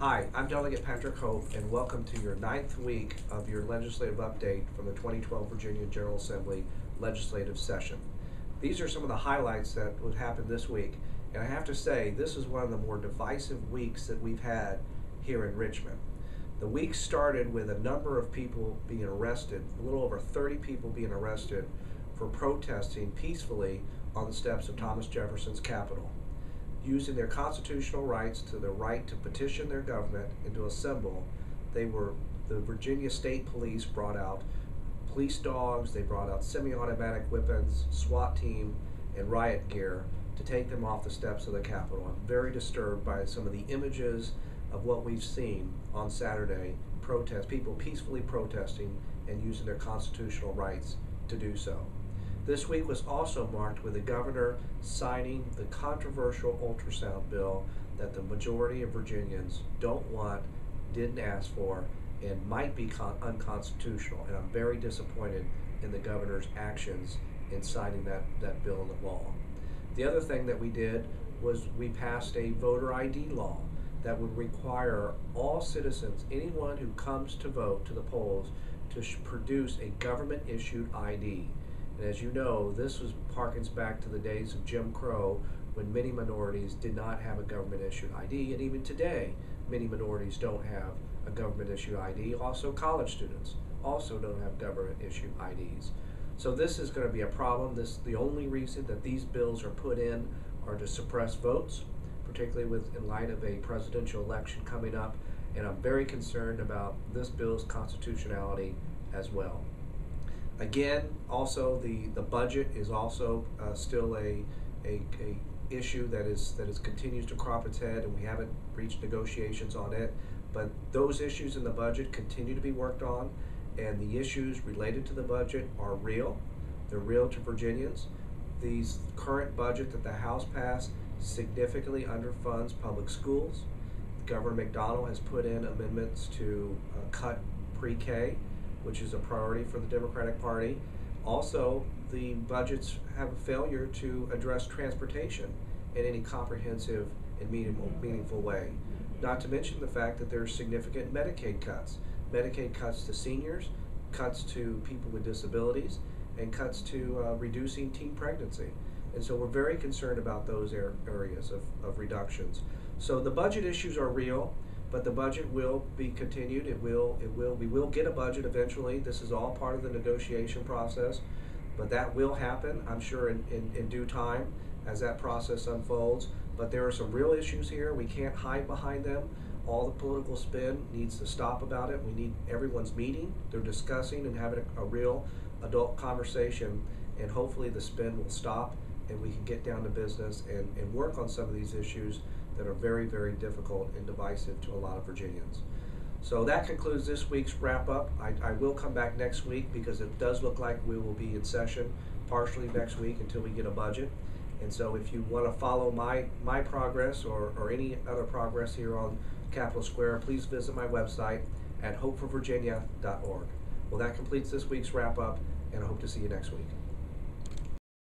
Hi, I'm Delegate Patrick Hope, and welcome to your 9th week of your legislative update from the 2012 Virginia General Assembly legislative session. These are some of the highlights that would happen this week, and I have to say, this is one of the more divisive weeks that we've had here in Richmond. The week started with a number of people being arrested, a little over 30 people being arrested for protesting peacefully on the steps of Thomas Jefferson's Capitol, using their constitutional rights to the right to petition their government and to assemble. The Virginia State Police brought out police dogs, they brought out semi-automatic weapons, SWAT team, and riot gear to take them off the steps of the Capitol. I'm very disturbed by some of the images of what we've seen on Saturday, people peacefully protesting and using their constitutional rights to do so. This week was also marked with the governor signing the controversial ultrasound bill that the majority of Virginians don't want, didn't ask for, and might be unconstitutional. And I'm very disappointed in the governor's actions in signing that bill into law. The other thing that we did was we passed a voter ID law that would require all citizens, anyone who comes to vote to the polls, to produce a government-issued ID. And as you know, this harkens back to the days of Jim Crow, when many minorities did not have a government-issued ID, and even today, many minorities don't have a government-issued ID. Also, college students also don't have government-issued IDs. So this is going to be a problem. The only reason that these bills are put in are to suppress votes, particularly in light of a presidential election coming up, and I'm very concerned about this bill's constitutionality as well. Again, also the budget is also still a issue that continues to crop its head, and we haven't reached negotiations on it. But those issues in the budget continue to be worked on, and the issues related to the budget are real. They're real to Virginians. The current budget that the House passed significantly underfunds public schools. Governor McDonnell has put in amendments to cut pre-K, which is a priority for the Democratic Party. Also, the budgets have a failure to address transportation in any comprehensive and meaningful way. Not to mention the fact that there are significant Medicaid cuts to seniors, cuts to people with disabilities, and cuts to reducing teen pregnancy. And so we're very concerned about those areas of reductions. So the budget issues are real, but the budget will be continued. We will get a budget eventually. This is all part of the negotiation process, but that will happen, I'm sure, in due time as that process unfolds. But there are some real issues here. We can't hide behind them. All the political spin needs to stop about it. We need everyone's meeting. They're discussing and having a real adult conversation, and hopefully the spin will stop and we can get down to business and work on some of these issues that are very, very difficult and divisive to a lot of Virginians. So that concludes this week's wrap-up. I will come back next week because it does look like we will be in session partially next week until we get a budget. And so if you want to follow my progress or any other progress here on Capitol Square, please visit my website at hopeforvirginia.org. Well, that completes this week's wrap-up, and I hope to see you next week.